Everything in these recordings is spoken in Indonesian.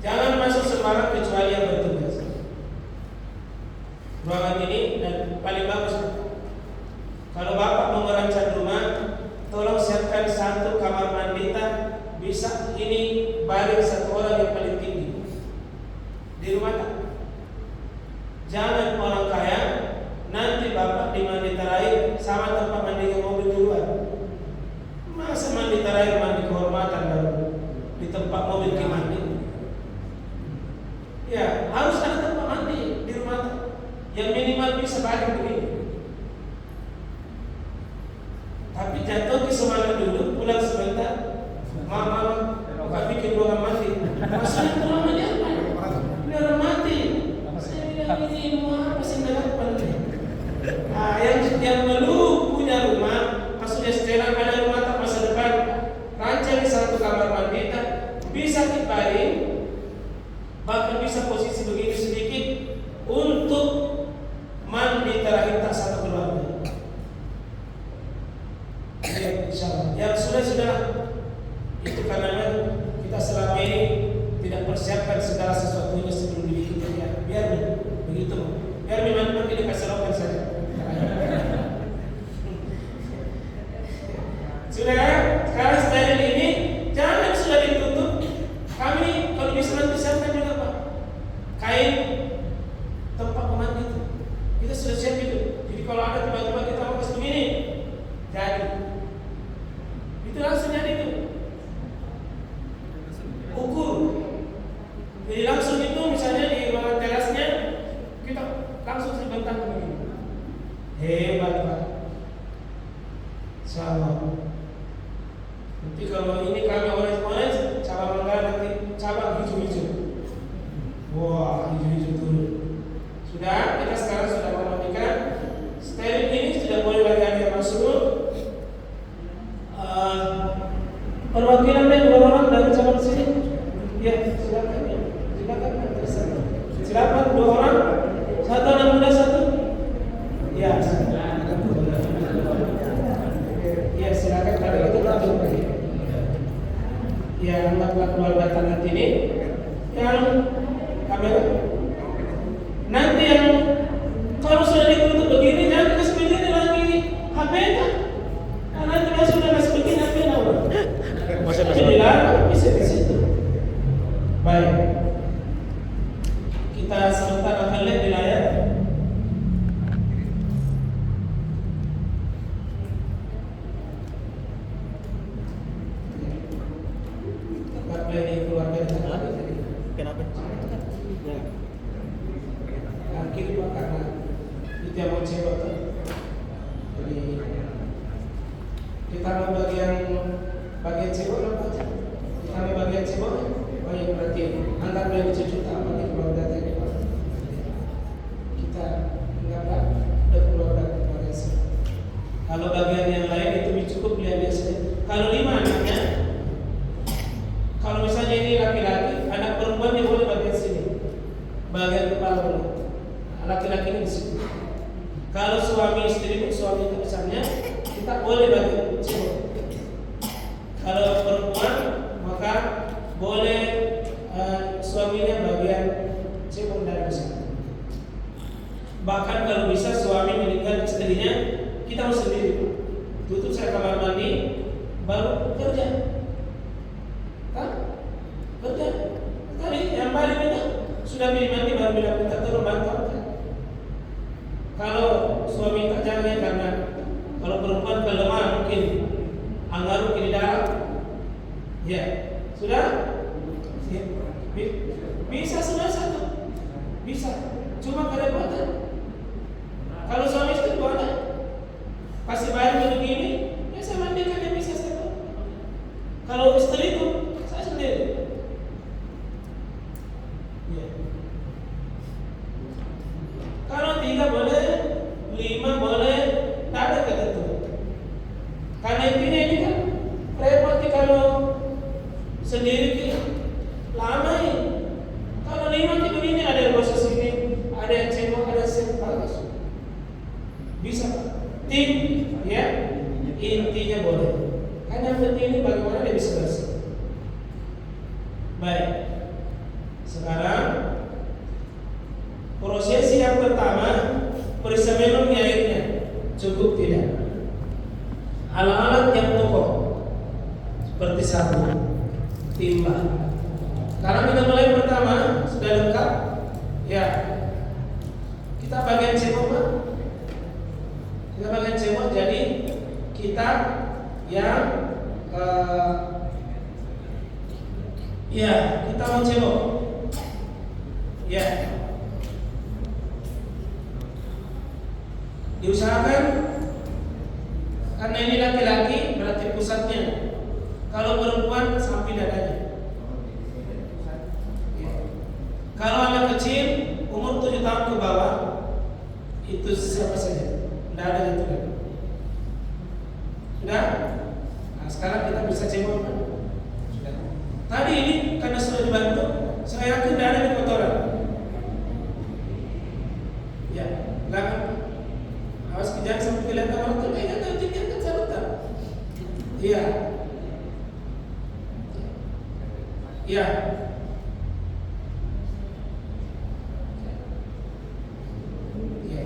Jangan masuk sembarang kecuali yang bertugas. Ruangan ini dan paling bagus, kalau bapak mau merancang rumah, tolong siapkan satu kamar mandi bisa ini baring satu orang yang paling tinggi di rumah tak. Jangan orang kaya nanti bapak di mandi terakhir sama tempat mandi mobil di luar. Masa mandi terakhir mandi kehormatan baru di tempat mobil ke mandi? Ya harus ada tempat mandi di rumah tak. Yang minimal bisa baring begini. Tapi jatuh ke semalam dulu, pulang sebentar, mama buka bikin ruangan mandi. Maksudnya itu namanya apa? Ini orang mati. Saya bilang ini apa sih nggak penting. Nah, yang perlu punya rumah, maksudnya setelah ada rumah tak masa depan, rancang satu kamar mandi bisa dibaring, bahkan bisa posisi begini sedikit untuk mandi terakhir tak satu keluarga. Ya, insyaallah. Yang sudah itu karena kita selama ini tidak persiapkan segala sesuatunya sebelum dibikin. Ya, biar begitu. Biar memang pergi dikasih rokan saja. Sudah kan? Sekarang steril ini jangan sudah ditutup. Kami kalau bisa nanti siapkan juga Pak kain tempat mandi itu. Kita sudah siap itu. Jadi kalau ada tiba-tiba kita mau ke begini, jadi itu langsung jadi itu. Ukur. Jadi langsung itu misalnya di ruangan terasnya kita langsung sebentar begini. Hebat Pak. Insyaallah. Nanti kalau ini kami orange, cabang mangga nanti cabang hijau-hijau. Wah, hijau-hijau turun. Sudah, kita sekarang sudah memandikan. Steril ini sudah boleh lagi ada yang masuk. Perwakilan dari dua orang dari cabang sini. Ya, silakan. Silakan dua orang. Satu anak muda satu. Ya. Ya, silakan kalau itu langsung pergi. Ya, anggaplah keluarga tanah ini yang kamera. Nanti yang kalau sudah ditutup begini jangan kasih begini lagi HP kan? Nah, nanti kalau sudah kasih begini HP orang. Dilarang bisa di situ. Baik. Kita sebentar akan lihat di layar. Kenapa? Ya. Kiri Pak karena itu yang mau cebok. Jadi kita mau bagian cebok apa aja? Kita mau bagian cebok. Oh ya berarti antar beliau cucu tak apa nih kalau data ini Pak. Kita anggaplah udah keluarga bagian sini. Kalau bagian yang lain itu cukup beliau biasanya. Kalau 5 anaknya, kalau misalnya ini laki-laki, anak perempuan dia boleh bagian sini, bagian kepala boleh. Laki-laki ini di situ. Kalau suami istri pun suami itu misalnya kita boleh bagian cebok. Kalau perempuan maka boleh suaminya bagian cebok dan besar. Bahkan kalau bisa suami meninggal istrinya kita harus sendiri tutup saya kamar mandi baru kerja. Kan? Kerja. Tadi yang paling benar sudah mandi baru bilang minta tolong bantu. Kalau suami tak jangan karena kalau perempuan kelemah mungkin anggaru di dalam, ya sudah ya. Bisa sudah satu, bisa. Cuma kerepotan. Kalau suami istri boleh pasti bayar begini, ya saya mandikan dia bisa satu. Kalau istri itu saya sendiri. Ya. Kalau 3 boleh, 5 boleh, tak ada ketentuan. Karena intinya ini kan repot kalau sendiri lama ini. Kalau 5 begini ada yang proses ini, ada yang cebok, ada yang bagus. Bisa tim, ya intinya boleh. Karena yang penting ini bagaimana dia bisa bersih. Baik. Sekarang prosesi yang pertama, periksa minum airnya cukup tidak. Alat-alat yang pokok seperti sabun, timba. Sekarang kita mulai pertama, sudah lengkap. Ya, kita bagian cebok, Pak. Kita bagian cebok, jadi kita yang ya, kita mau cebok. Ya, diusahakan karena ini laki-laki berarti pusatnya. Kalau perempuan sampai dadanya. Ya. Kalau anak kecil umur 7 tahun ke bawah itu siapa saja, tidak ada yang tidak. Sudah? Nah, sekarang kita bisa cebok. Sudah. Tadi ini karena sudah dibantu, saya yakin tidak ada kotoran. Ya, enggak. Awas jangan sampai kelihatan orang tuh kayaknya kan tinggal salutan. Iya. Iya. Iya.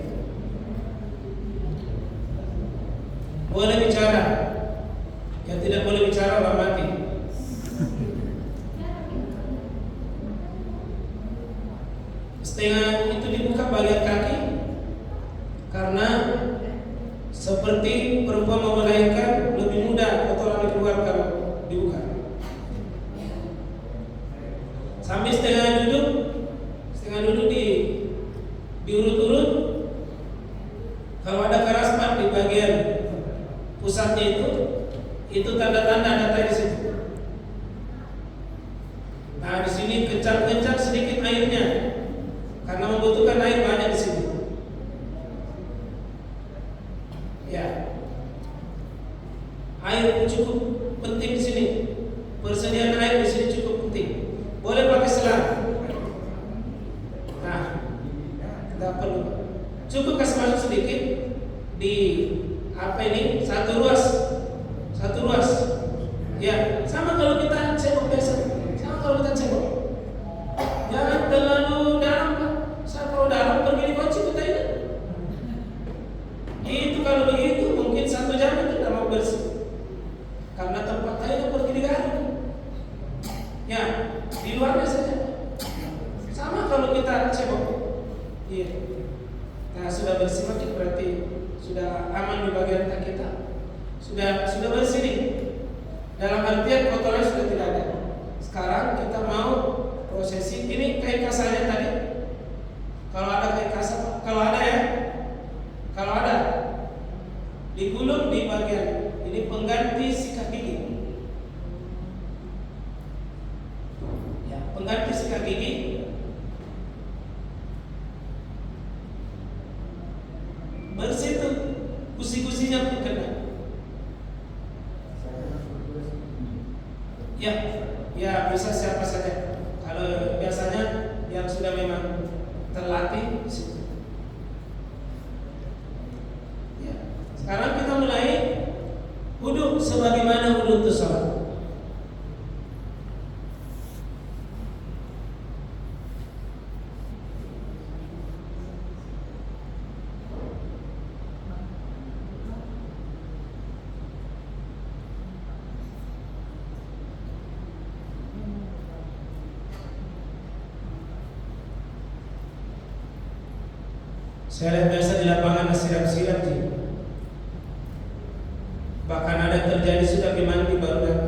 Boleh bicara. Yang tidak boleh bicara orang mati. Setengah itu dibuka bagian kaki karena seperti perempuan mau melahirkan lebih mudah kotoran keluar kalau dibuka. Sambil setengah duduk diurut-urut. Kalau ada keraspan di bagian pusatnya itu tanda-tanda ada tai di situ. Nah, di sini kencang-kencang sedikit airnya karena membutuhkan air banyak di sini. Ya, air cukup penting di sini. Persediaan air di sini cukup penting. Boleh pakai selang. Nah, tidak perlu. Cukup kasih masuk sedikit di apa ini? Satu ruas. Ya, sama kalau kita cebok biasa. Sama kalau kita cebok. Jangan terlalu dalam, Pak. Saya kalau dalam pergi di kunci kita ini. Itu kalau begitu mungkin 1 jam itu tidak mau bersih. Karena tempat airnya pergi di garis. Ya, di luarnya saja. Sama kalau kita cebok. Iya. Nah, sudah bersih makin berarti sudah aman di bagian kita. Sudah bersih nih. Dalam artian kotoran sudah tidak ada. Sekarang kita mau prosesi ini kain kasanya tadi. Kalau ada kain kasa, kalau ada ya. Kalau ada digulung di bagian ini pengganti sikat gigi. Ya, pengganti sikat gigi. Bersih tuh, gusi-gusinya pun kena. Ya bisa siapa saja. Kalau biasanya yang sudah memang terlatih di situ. Ya. Sekarang kita mulai wudhu sebagaimana wudhu untuk sholat. Saya lihat biasa di lapangan siram-siram sih. Bahkan ada yang terjadi sudah mandi baru dan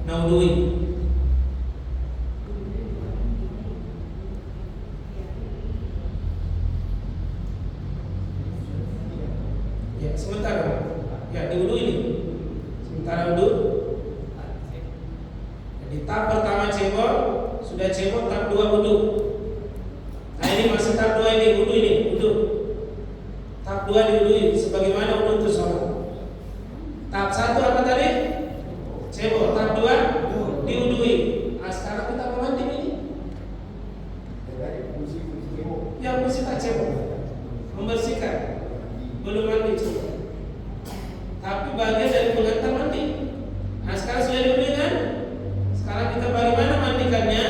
naudui. Ya, sementara. Ya, di wudhu ini. Sementara wudhu. Jadi tahap pertama cebok, sudah cebok, tahap 2 wudhu. Nah, ini masih tahap 2 ini, wudhu ini, wudhu. Tahap 2 diwudui sebagaimana wudhu untuk sholat. Tahap 1 apa tadi? Cebok. Tahap 2 diwudui. Nah, sekarang kita mau mandi ini. Ya, fungsi tak cebok. Membersihkan. Belum mandi cebok. Tapi bagian dari pengantar mandi. Nah, sekarang sudah diwudui kan? Sekarang kita bagaimana mandikannya?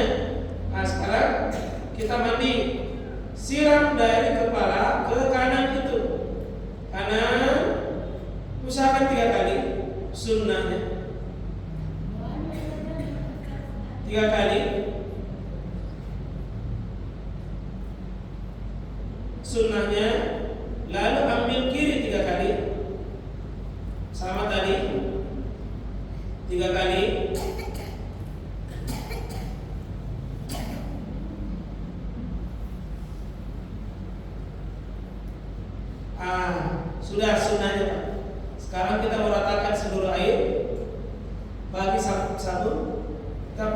Nah, sekarang 3 kali. Sunnahnya, lalu ambil kiri 3 kali. Sama tadi 3 kali. Sudah sunnahnya Pak. Sekarang kita mau ratakan seluruh air, bagi sabun kita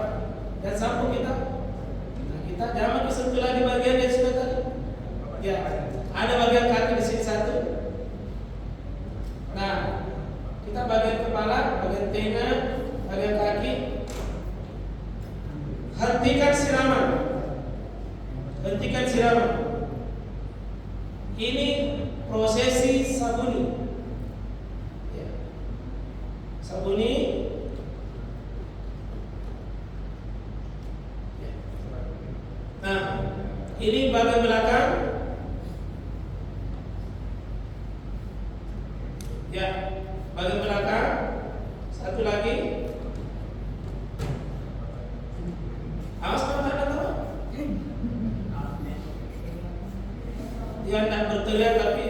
dan sampo kita. Nah, kita jangan disentuh lagi bagian yang sudah tadi. Ya, ada bagian kaki di sini satu. Nah, kita bagian kepala, bagian telinga, bagian kaki. Hentikan siraman. Hentikan siraman. Ini prosesi sabuni. Ya. Sabuni. Ya. Nah, ini bagian belakang. Ya, bagian belakang. Satu lagi. Awas kalau tak ada apa. Dia tidak berteriak tapi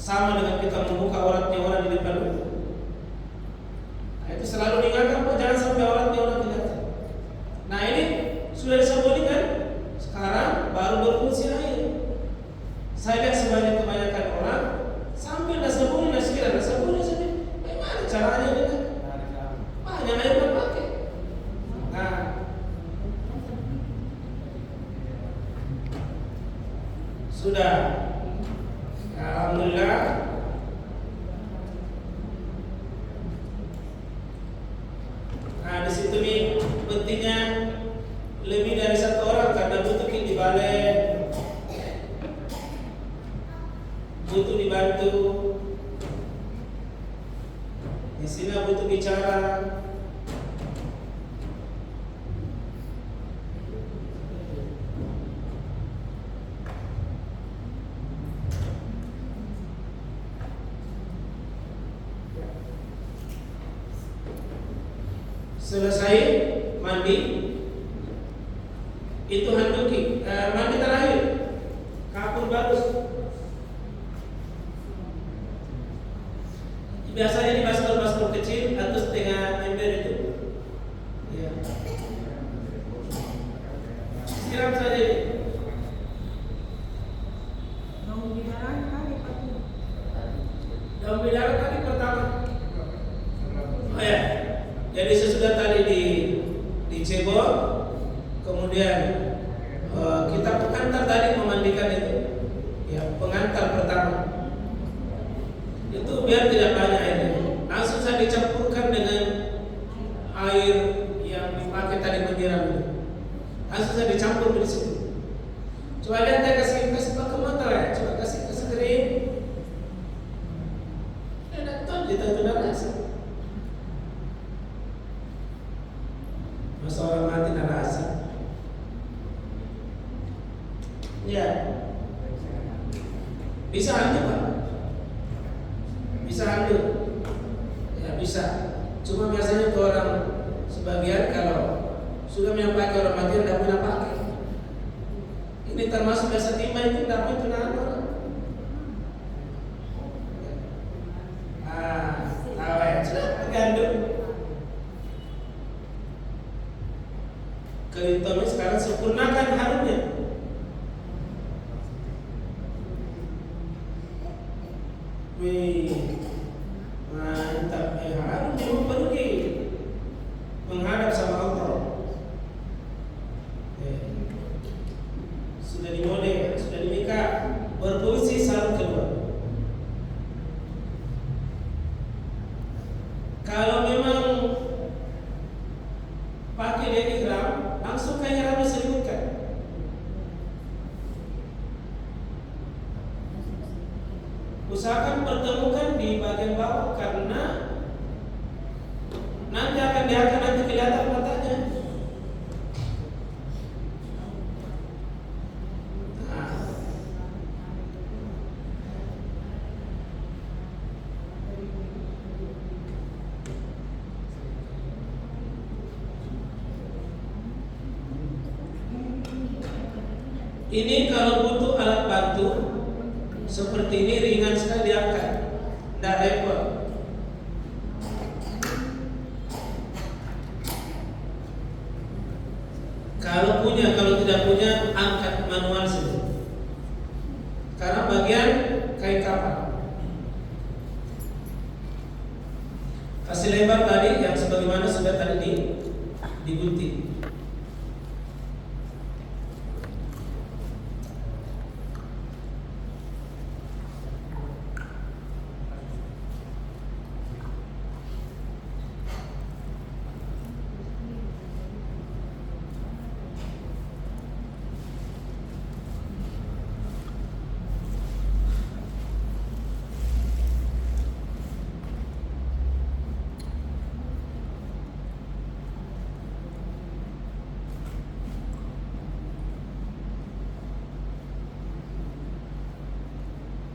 sama dengan kita membuka auratnya orang di depan umum. Nah, itu selalu diingatkan Pak, jangan sampai auratnya orang kelihatan. Nah, ini sudah disabuni kan? Sekarang baru berfungsi air. Saya lihat kebanyakan orang sambil sabuni nasiran, sabuni saja. Bagaimana caranya ini kan? Banyak air terpakai. Nah, sudah. Alhamdulillah. Nah, di situ nih pentingnya lebih dari satu orang karena butuh dibalik, butuh dibantu. Di sini butuh bicara. Selesai mandi, itu handuki, mandi terakhir, kapur bagus. Biasanya di baskom kecil atau setengah ember itu. Ya. Siram saja. Daun bidara tadi pertama. Oh ya. Jadi sesudah tadi dicebok, kemudian kita pengantar tadi memandikan itu, ya pengantar pertama. Itu biar tidak banyak airnya, langsung saya dicampurkan dengan air yang dipakai tadi menyiram itu. Langsung saya dicampur di situ. Coba lihat saya kasih pakai motor ya, coba kasih kering. Enak tuh, kita sudah rasa. Masa orang mati tak rasa. Ya. Bisa handu Pak. Bisa handu. Ya bisa. Cuma biasanya tuh orang sebagian kalau sudah pakai orang mati tidak pernah pakai. Ini termasuk biasa timah itu tidak itu nama. Tahu ya, sudah pakai handu. Kerintomi sekarang sempurnakan harumnya. Wih, mantap. Harum cuma pergi menghadap sama Allah. Sudah dimode, sudah dimika, berfungsi sarung kedua. Kalau memang pakai dia ihram, langsung kayak rambut selimutkan. Usahakan pertemukan di bagian bawah karena nanti akan nanti kelihatan matanya. Ini kalau butuh alat bantu seperti ini ringan sekali diangkat, tidak repot. Kalau punya, kalau tidak punya, angkat manual saja. Karena bagian kain kapal. Kasih lebar tadi yang sebagaimana sudah tadi digunting.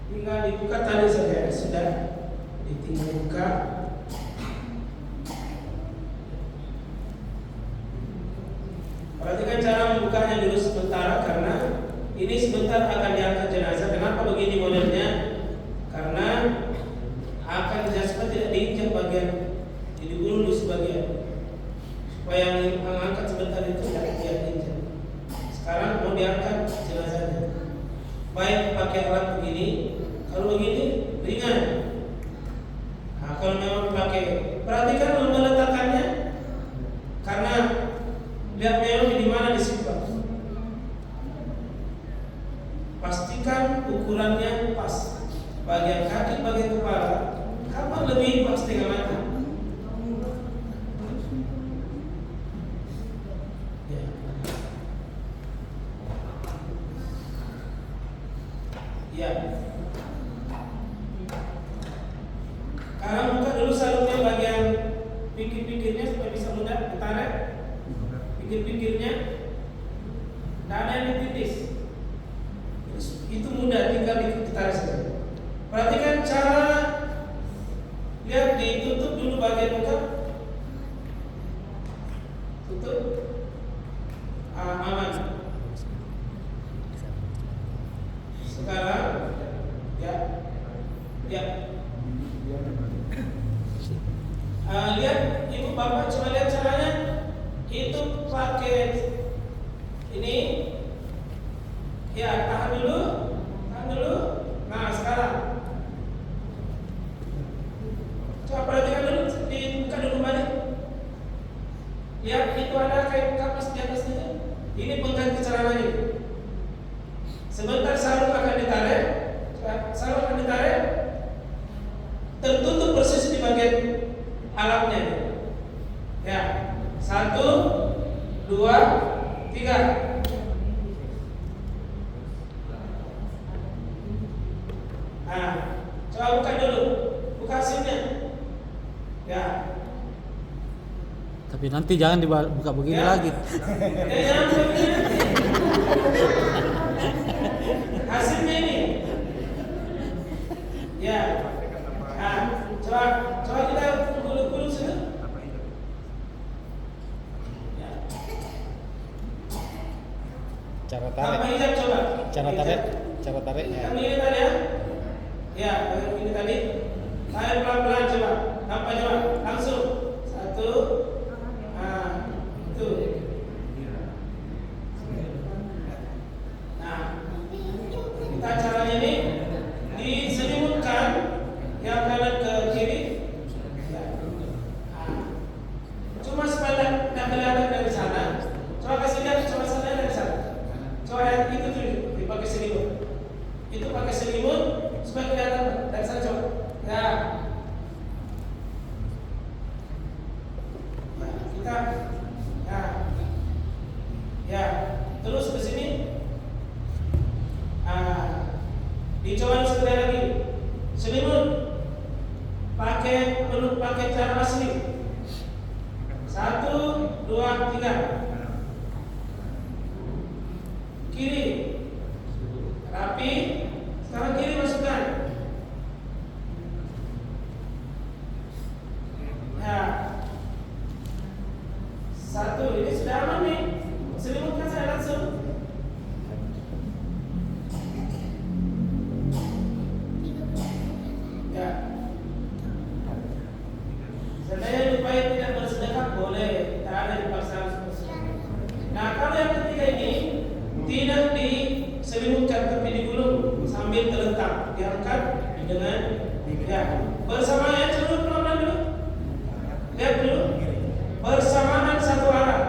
Tinggal dibuka tali saja, sudah ditinggal buka. Perhatikan cara membukanya dulu sebentar, karena ini sebentar akan diangkat jenazah. Kenapa begini modelnya? Karena akan jenazah tidak diinjak bagian, jadi dulu sebagian, supaya yang mengangkat sebentar itu tidak diinjak. Sekarang mau diangkat jenazahnya, baik pakai alat begini. Kalau begini ringan. Nah, kalau memang pakai, perhatikan meletakkannya, karena lihat memang di mana disimpan. Pastikan ukurannya pas. Bagian kaki, bagian kepala, kapan lebih pas setengah mata. Ya. Ya. Sekarang buka dulu sarungnya bagian pinggir-pinggirnya supaya bisa mudah ditarik. Pinggir-pinggirnya tidak ada yang ditindis. Itu mudah, tinggal ditarik saja. Perhatikan cara, lihat ditutup dulu bagian muka. Tutup. Aman. Sekarang ya. Lihat ibu bapak, coba lihat caranya. Itu pakai ini. Ya, tahan dulu. Nah, sekarang coba perhatikan dulu, dibuka dulu balik. Lihat itu ada kain kapas di atasnya. Ini pengganti celana ini. Sebentar sarung akan ditarik. Tertutup persis di bagian alatnya. Ya, 1, 2, 3. Nah, coba buka dulu, buka SIM-nya. Ya. Tapi nanti jangan dibuka begini Ya. lagi. Jangan begini nanti. Hasilnya ini. Ya. Nah, coba kita gulung sini. Ya. Cara Tanpa tarik. hijab coba. Cara tariknya. Kami ini tadi ya. Ya, ini tadi. Tarik pelan-pelan coba. Tanpa coba, langsung. 1. Nah, itu. Nah, kita caranya ini diselimutkan yang kanan ke kiri. Ya. Nah, cuma supaya tidak kelihatan dari sana. Coba kasih lihat, coba sana dari sana. Coba yang itu tuh dipakai selimut. Itu pakai selimut supaya kelihatan dari sana coba. Ya. Nah, kita ya. Terus ke sini. Dicoba sekali lagi. Selimut pakai cara asli. 1, 2, 3. Kiri. Rapi. Sekarang kiri masukkan. Ya. 1, ini sudah aman nih. Selimutkan saya langsung. Ya, bersamaan ya, coba pelan-pelan dulu. Lihat dulu. Bersamaan satu arah.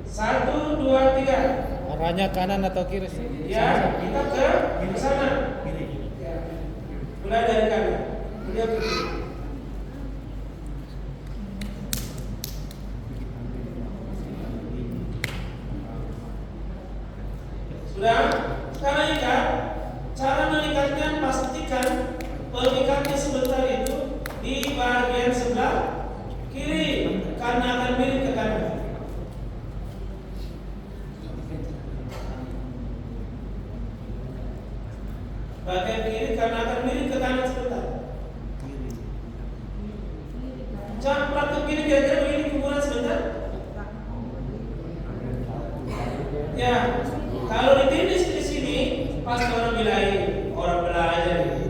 1, 2, 3. Arahnya kanan atau kiri? Ya, kita ke sana. Ya. Mulai dari kanan. Kemudian ke kiri. Sudah? Sekarang ikat. Cara mengikatnya, pastikan pengikatnya sebentar itu di bagian sebelah kiri karena akan miring ke kanan. Bagian kiri karena akan miring ke kanan sebentar. Jangan praktek kiri kira-kira begini kuburan sebentar. Ya, kalau ditindis di sini pas orang bilai orang belajar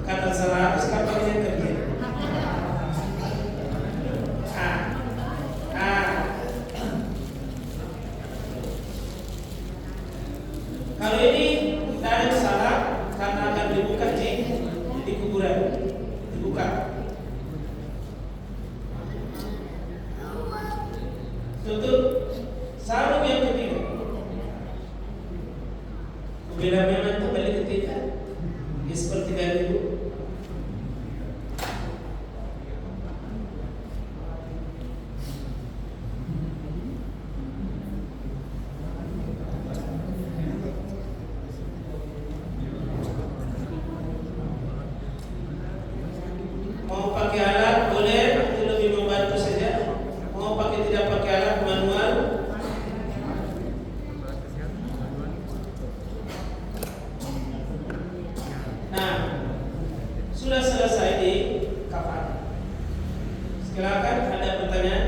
kata 100 kapalnya kerja. Kalau ini tidak ada masalah karena akan dibuka di kuburan, dibuka. Tutup sarung yang ketiga. Bila memang kembali ketiga, ya seperti dari itu. Mau pakai alat boleh, itu lebih membantu saja. Mau pakai tidak pakai alat manual. Nah, sudah selesai di kafan. Silakan ada pertanyaan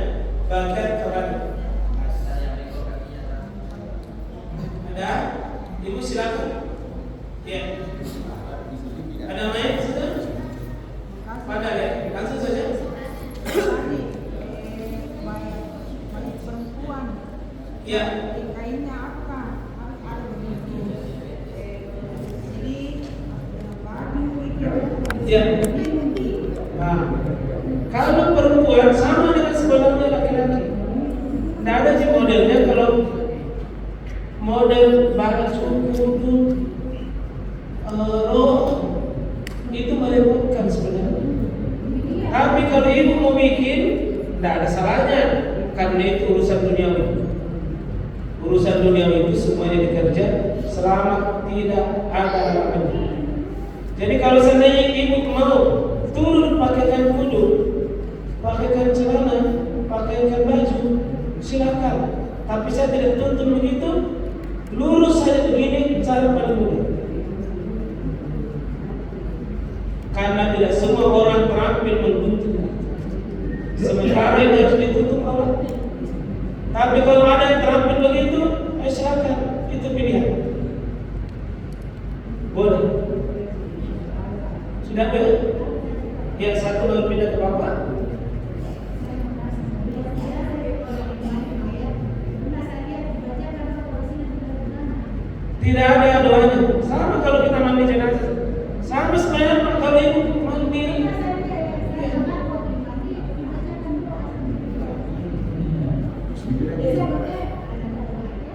bagian kafan. Ada? Ibu silakan. Ya. Ada main sudah? Pada ya, langsung saja. Bagi perempuan. Ya. Kainnya apa? Ada begitu. Jadi baju itu. Ya. Nah, kalau perempuan sama dengan sebenarnya laki-laki. Tidak ada sih modelnya. Kalau model baju kudu roh itu merepotkan sebenarnya. Tapi kalau ibu mau bikin, tidak ada salahnya karena itu urusan duniawi. Urusan duniawi itu semuanya dikerja selama tidak ada larangan. Jadi kalau seandainya ibu mau turun pakaikan kudu, pakaikan celana, pakaikan baju, silakan. Tapi saya tidak tuntut begitu. Lurus saja begini cara paling mudah. Karena tidak semua orang terampil menuntut. Sementara ini harus ditutup aurat. Tapi kalau ada yang terampil begitu, silakan, itu pilihan. Boleh. Sudah ada? Yang satu lalu pindah ke bapak. Tidak ada doanya. Sama kalau kita mandi jenazah. Sama sebenarnya kalau ibu mandi.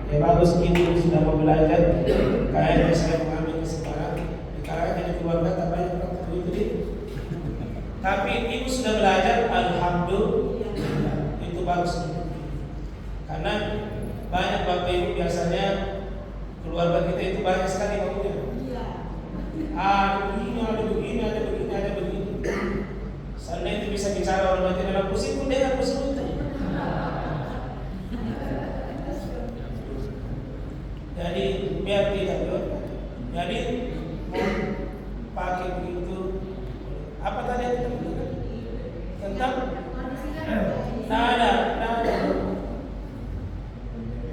Ya bagus ini sudah mau belajar. Kayaknya saya mengambil kesempatan. Karena hanya keluarga tak banyak orang begitu. Tapi ibu sudah belajar, alhamdulillah. Itu bagus. Karena banyak bapak ibu biasanya keluarga kita itu banyak sekali maunya. Ada begini, ada begini, ada begini, ada begini. Seandainya itu bisa bicara orang mati dalam pusing pun dia akan pusing. Jadi biar tidak berdoa. Jadi mau pakai begitu. Apa tadi yang kita bilang? Tentang? Tidak ada.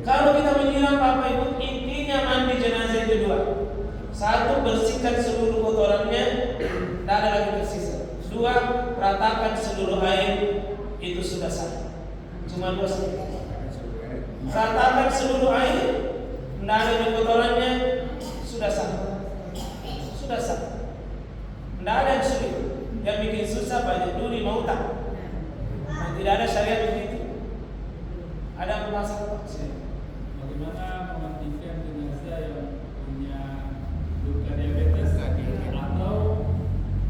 Kalau kita menyiram apa itu intinya mandi jenazah itu dua. Satu, bersihkan seluruh kotorannya, tidak ada lagi tersisa. Dua, ratakan seluruh air, itu sudah sah. Cuma dua saja. Ratakan seluruh air, tidak ada lagi kotorannya, sudah sah. Sudah sah. Tidak ada yang sulit. Yang bikin susah banyak duri mau utang. Tidak ada syariat begitu. Ada masalah. Bagaimana memandikan jenazah yang punya luka diabetes atau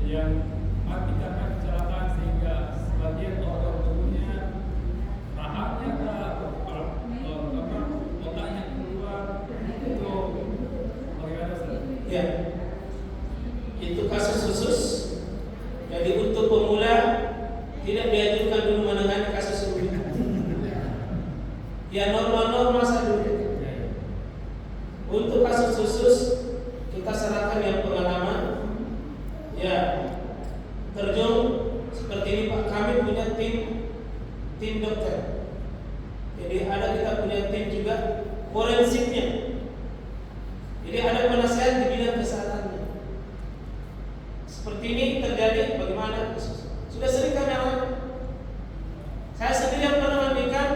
yang mati karena kecelakaan sehingga sebagian organ tubuhnya rahangnya otaknya keluar, itu bagaimana Ustaz? Ya, itu kasus khusus. Jadi untuk pemula tidak dianjurkan dulu menangani kasus rumit. Ya normal-normal saja dulu. Untuk kasus khusus kita serahkan yang pengalaman. Ya, terjun seperti ini Pak. Kami punya tim dokter. Jadi kita punya tim juga forensiknya. Jadi ada penasehat di bidang kesehatannya. Seperti ini terjadi bagaimana? Sudah sering kami alami. Saya sendiri yang pernah mandikan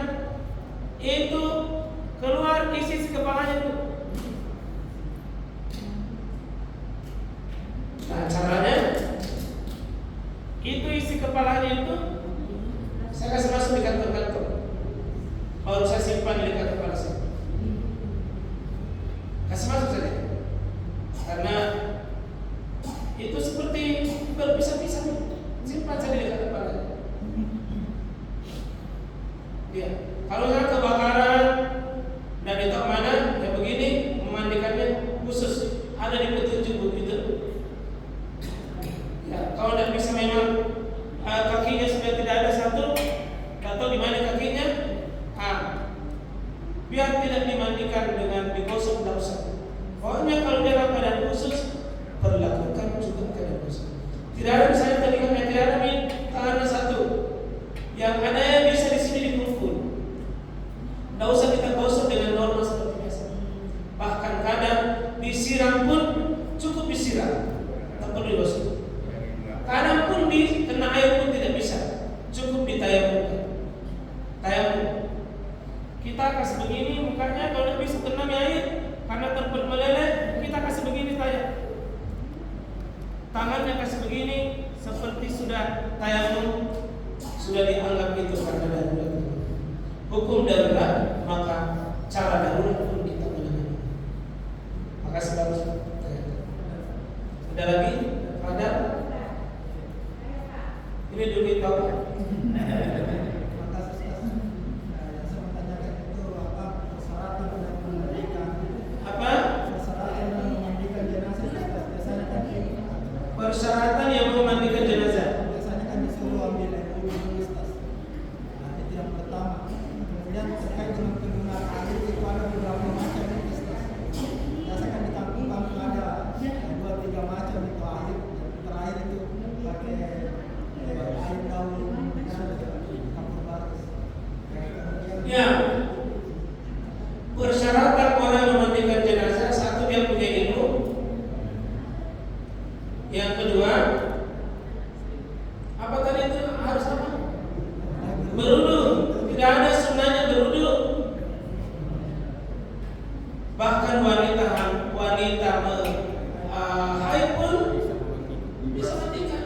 itu keluar isi kepalanya itu. Nah caranya itu isi kepalanya itu saya kasih masuk di kantong-kantong. Baru saya simpan di dekat kepala saya. Kasih masuk saja. Karena itu seperti berpisah-pisah. Simpan saja di dekat kepala. Ya, kalau nggak kebakaran dan di mana ya begini memandikannya khusus ada di petunjuk begitu. Ya, kalau tidak bisa memang kakinya sudah tidak ada satu atau di mana kakinya, biar tidak dimandikan dengan digosok tidak usah. Pokoknya kalau dalam keadaan khusus perlakukan juga keadaan khusus. Tidak ada misalnya tadi kan tidak ada tangan satu, yang ada yang bisa di sini dikumpul. Tidak usah kita gosok dengan normal seperti biasa. Bahkan kadang disiram pun cukup disiram, tak perlu digosok. Kadang pun kena air pun tidak bisa, cukup ditayamumkan. Tayamum. Kita kasih begini mukanya, kalau tidak bisa kena air karena terpet meleleh, kita kasih begini tayam. Tangannya kasih begini seperti sudah tayamum, sudah dianggap itu karena darurat. Hukum darurat, maka cara darurat pun kita menangani. Maka sebagus ada lagi ada ini dulu Bapak. Persyaratan yang memandikan jenazah. Biasanya kan disuruh ambil air wudhu, Ustaz. Nah, itu yang pertama. Kemudian terkait dengan penggunaan air itu ada beberapa macam, Ustaz. Biasanya di kampung-kampung ada 2-3 macam itu air. Yang terakhir itu pakai air daun campur bagus. Ya. Persyaratan orang memandikan jenazah, satu dia punya ilmu. Yang kedua, apa tadi itu harus apa? Berwudu. Tidak ada sunnahnya berwudu. Bahkan wanita haid pun bisa mandikan.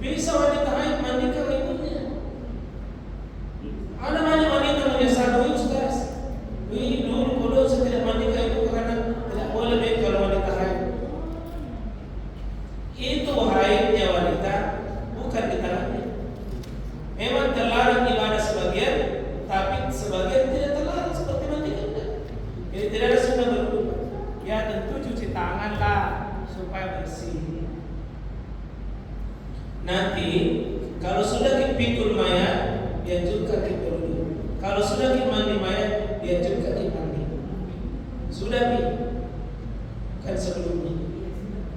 Bisa wanita haid mandikan ibunya. Ada banyak wanita menyesal dulu Ustaz. Dulu saya tidak mandikan ibu karena tidak boleh kalau wanita haid. Itu haidnya wanita bukan di tangannya. Memang terlarang ibadah sebagian, tapi sebagian tidak terlarang seperti mandikan. Jadi tidak ada sunnah berwudu. Ya tentu cuci tangan lah supaya bersih. Nanti kalau sudah pikul mayat, dianjurkan kita berwudu. Kalau sudah kita mandi mayat, dianjurkan kita mandi. Sudah kan sebelumnya,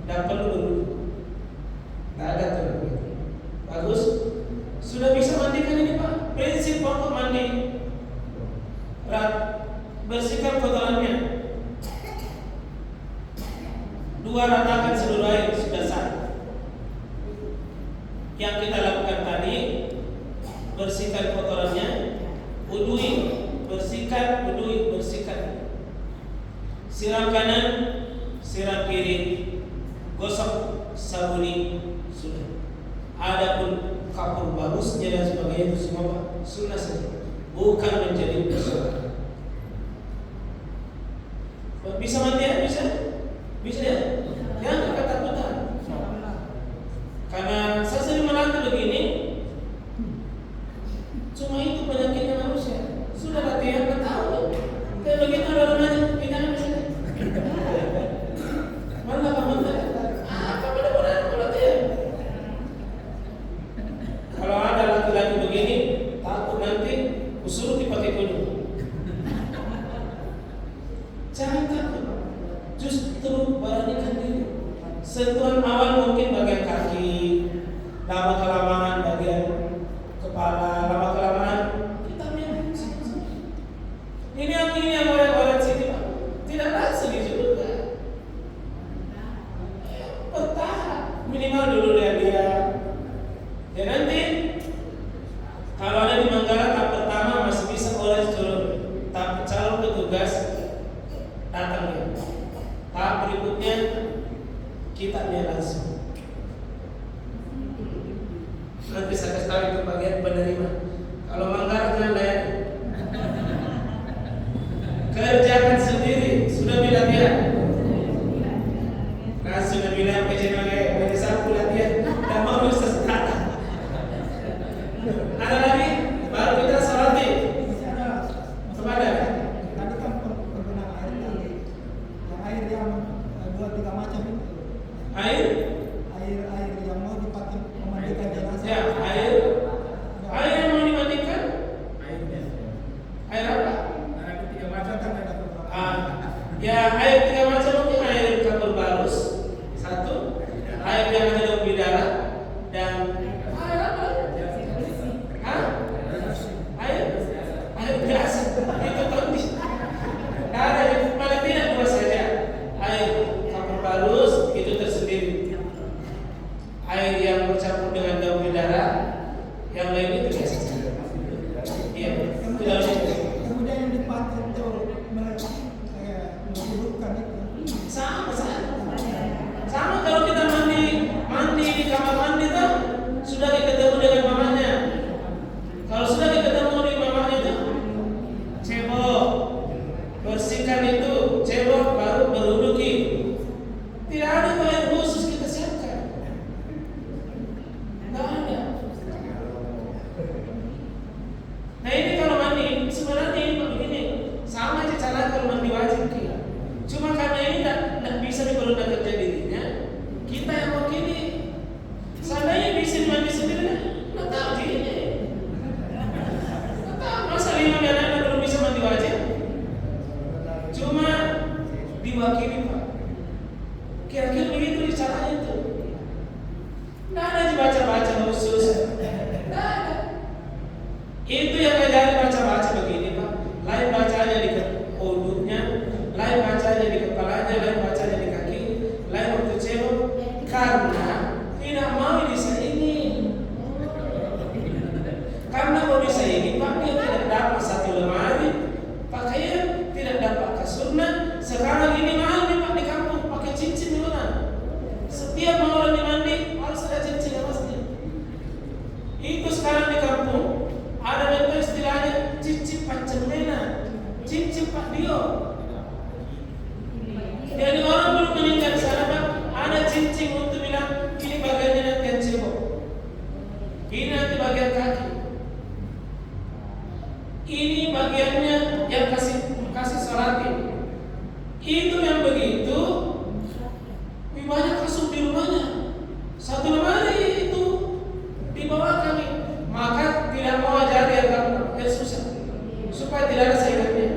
tidak perlu berwudu. Tidak ada terlalu bagus. Sudah bisa mandikan ini Pak. Prinsip waktu mandi, bersihkan kotorannya. 2 ratakan seluruh air sudah sah. Yang kita lakukan tadi, bersihkan kotorannya, wudui, bersihkan, wudui, bersihkan. Siram kanan, siram kiri, gosok sabuni sudah. Adapun kapur bagusnya dan sebagainya itu semua Pak, sunnah saja, bukan menjadi persoalan. Bisa mandi ya? Bisa ya? Jangan ketakutan. Karena saya sering melatih begini, cuma itu penyakitnya manusia. Sudah latihan ketahuan. Kayak begitu ada namanya, kita bisa. Mana kamu apa benar-benar latihan? Kalau ada laki-laki begini, takut nanti usul dipakai kunci. Jangan takut, justru beranikan diri. Sentuhan awal mungkin bagian kaki, lama kelamaan bagian kepala, lama kelamaan kita memang ini yang orang-orang sini Pak, tidak langsung juga. Bertahap, minimal dulu dia. Ya nanti kalau ada di Manggala tahap pertama masih bisa orang turun, tahap calon petugas datang ya. Tahap berikutnya kita langsung. Nanti saya kasih tahu itu bagian penerima. Kalau Manggala jangan layani. Kerjakan sendiri, sudah bilang dia. Nah sudah bilang PJNG, pada saat latihan, dan mau sesuatu. Ada lagi, baru kita salati. Kepada Tadi kan penggunaan air tadi. Yang air yang 2-3 macam itu. air, Air yang mau dipakai memandikan jenazah. ya air yang mau dimandikan, air apa? Ada 3 macam kan ada beberapa. Ya air 3 macam mungkin air kapur barus, 1, air yang ada di dalam, dan air apa? Air biasa, itu tandis. Ada paling tidak 2 saja. Air kapur barus itu tersendiri. Air yang bercampur dengan daun bidara, yang lain itu biasa saja. Iya, tidak usah. Kemudian yang dipakai untuk menghidupkan itu. Sama kalau kita mandi di kamar mandi tuh sudah ketemu dengan mamanya. Kalau sudah ketemu di mamanya tuh cebok, bersihkan itu cebok baru berwuduki. Tidak ada yang khusus kita siapkan. Tidak ada. Nah ini kalau mandi sebenarnya ini begini sama aja cara kalau mandi wajib kita. Cuma karena ini tidak bisa diperlukan kerja dirinya, kita yang begini. Seandainya bisa mandi sendiri, nggak tahu dirinya. Nggak tahu masa 5 anak belum bisa mandi wajib. Cuma diwakili Pak. Kira-kira begitu caranya itu. Nggak ada dibaca-baca khusus. Nggak ada. Itu yang ngajari baca-baca begini Pak. Lain bacanya di udutnya, lain bacanya di kepalanya, lain bacanya di kaki, lain waktu cebok. Karena tidak mau disaingi. Karena kalau disaingi Pak dia tidak dapat 1 lemari pakaian, tidak dapat kasurnya. Sekarang ini mahal nih Pak di kampung pakai cincin mana? Setiap mau orang dimandi harus ada cincin pasti. Itu sekarang di kampung ada bentuk istilahnya cincin pancemena, cincin Pak Dio. Jadi orang belum meninggal di sana Pak, ada cincin untuk bilang ini bagiannya nanti yang cebok, ini nanti bagian kaki, ini bagiannya yang kasih solatin. Itu yang begitu, banyak kasur di rumahnya, 1 lemari itu dibawa kami. Maka tidak mau ajari yang susah, supaya tidak ada saingannya.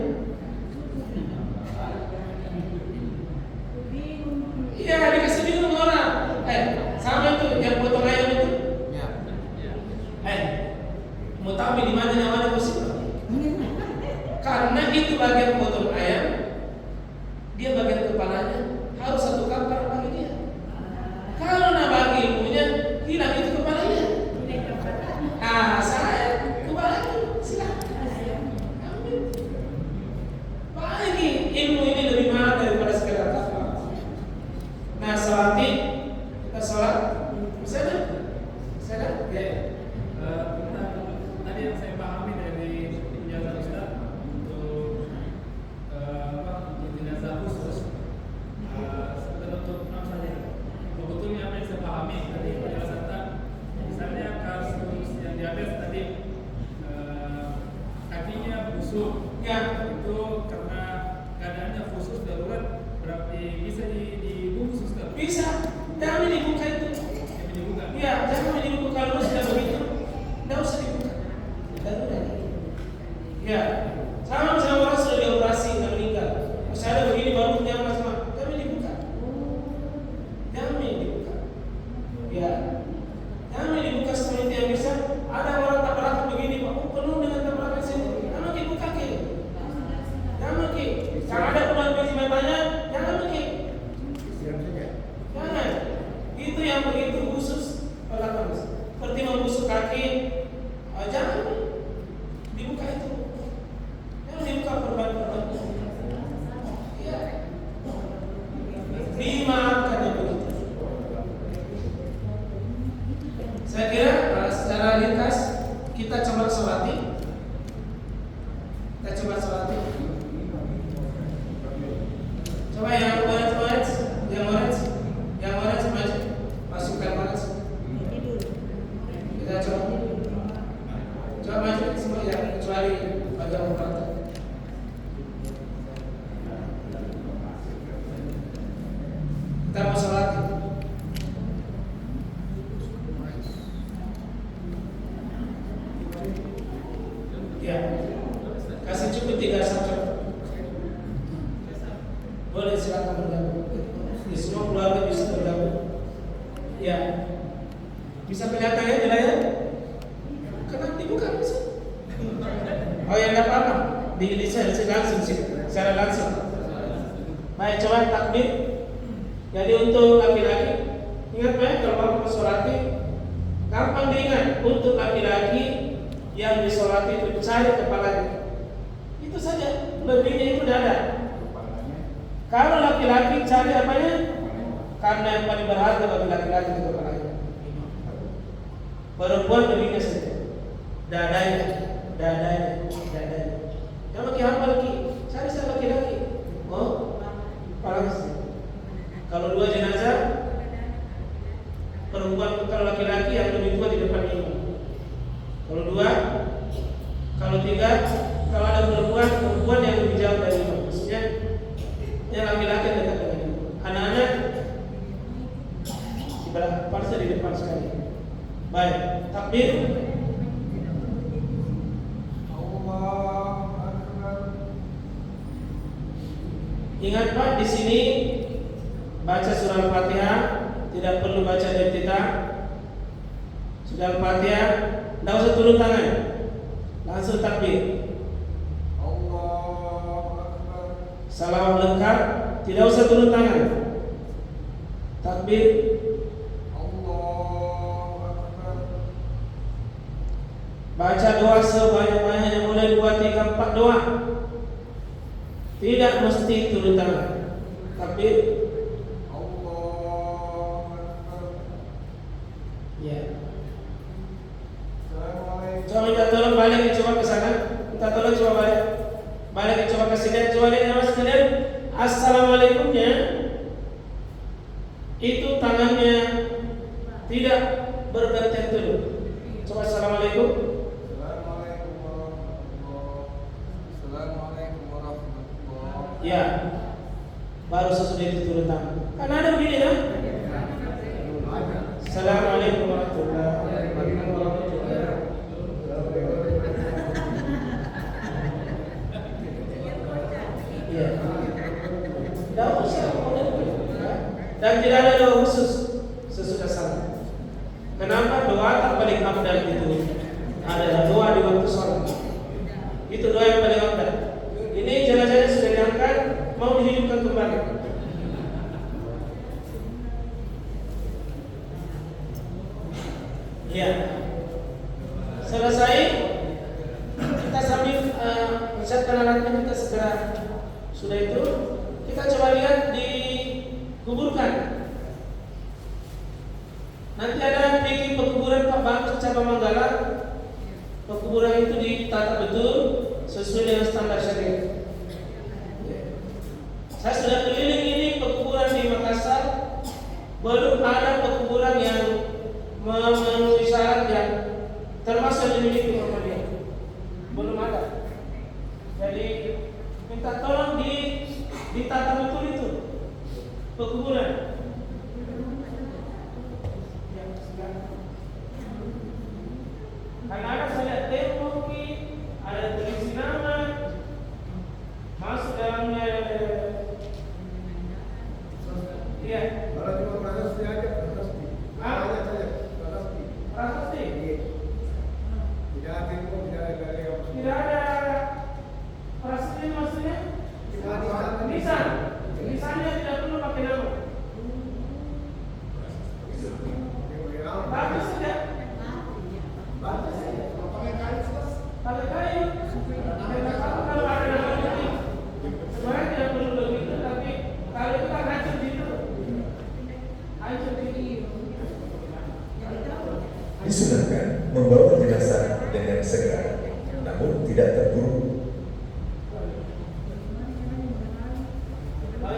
Iya dikasih bingung orang. Sama itu yang potong ayam itu. Mau tahu di mana yang mana posisi? Karena itu bagian potong ayam, dia bagian kepalanya harus 1 kampar bagi dia. Kalau nak bagi ilmunya hilang itu kepalanya. Saya kembali silakan. Ambil. Bagi ilmu ini lebih mahal daripada sekedar kapal. Nah, salati kita salat busuk. Ya. Itu karena keadaannya khusus darurat, berarti bisa dibungkus Ustaz. Bisa. Jangan dibuka itu. Yang dibuka. Iya, jangan dibuka kalau sudah begitu. Tidak usah dibuka. Darurat. Ya. Sama orang sudah dioperasi dan meninggal. Masih ada begini baru dia sama. Jangan dibuka. Jangan dibuka. Ya. Jangan dibuka seperti itu yang bisa. Ada orang tabrakan begini, Pak. Penuh dengan tabrakan sini. Jangan dibuka ke. Jangan ke. Kalau ada puluhan biji matanya, jangan ke. Jangan. Itu yang begitu khusus perlakuan. Seperti membusuk kaki, jangan dibuka itu. Jangan dibuka perban-perban. Ya. Dimaafkan yang begitu. Saya kira secara ringkas kita coba sholati. Kita coba sholati. Coba yang orange, maju. Masukkan orange. Kita coba maju semua yang kecuali bagian orange. Kita mau sholati. Ya, kasih cukup 3 sachet. Boleh silakan bergabung. Di semua keluarga bisa bergabung. Ya, bisa kelihatan ya di layar? Kenapa dibuka bisa? Oh ya, nggak apa-apa. Di langsung sih, secara langsung. Baik, coba takbir. Jadi untuk laki-laki, ingat baik kalau bapak sholat, gampang diingat. Untuk laki-laki yang disolati itu cari kepalanya. Itu saja, lebihnya itu dada. Kalau laki-laki cari apanya? Karena yang paling berharga bagi laki-laki itu kepalanya. Perempuan lebihnya saja. Dadanya. Yang laki hafal lagi, cari saya laki-laki. Oh, kepalanya saja. Kalau 2 jenazah, perempuan kalau laki-laki yang lebih tua di depan imam. Kalau 2, kalau 3, kalau ada perempuan yang lebih jauh dari imam. Maksudnya yang laki-laki dekat dengan imam. Anak-anak di belakang, parsa di depan sekali. Baik, takbir. Ingat Pak, di sini baca surah Al-Fatihah, tidak perlu baca Al-Iftitah. Surah Al-Fatihah, tidak usah turun tangan, langsung takbir. Salawat lengkap, tidak usah turun tangan. Takbir. Baca doa sebanyak-banyaknya, mulai 2, 3, 4 doa. Tidak mesti turun tangan. Takbir. Ya. Coba minta tolong balik, coba ke sana. Minta tolong coba balik. Balik coba ke sini. Coba lihat nama sekalian. Assalamualaikumnya itu tangannya tidak bergantian dulu. Coba assalamualaikum. Ya, baru sesudah itu turun tangan. Kan ada begini kan? Assalamualaikum warahmatullahi wabarakatuh. Ya, tidak usah. Dan tidak ada doa khusus sesudah salat. Kenapa doa tak paling afdal itu? Adalah doa di waktu salat. Itu doa yang paling afdal. Ini jenazahnya sudah diangkat, mau dihidupkan kembali. Ya, selesai. Kita sambil menyiapkan alatnya, kita segera. Sudah itu, kita coba lihat dikuburkan. Nanti ada bikin pekuburan Pak Bagus cabang Manggala. Pekuburan itu ditata betul sesuai dengan standar syariat. Saya sudah keliling ini pekuburan di Makassar, belum ada pekuburan yang memenuhi syarat yang termasuk dimiliki Muhammadiyah. Belum ada. ada tulis nama, masuk dalamnya. Iya. Kalau cuma prasasti aja, prasasti. Hanya saja, prasasti. Prasasti. Tidak ada info, tidak ada yang Tidak ada prasasti maksudnya. Lisan. Lisannya tidak perlu pakai nama. Bagus saja. Bagus saja. Pakai kayu. Pakai kayu. Kalau ada nama ini, sebenarnya tidak perlu begitu, tapi kalau itu kan hancur gitu. Hancur gitu. Disunahkan membawa jenazah dengan segera, namun tidak terburu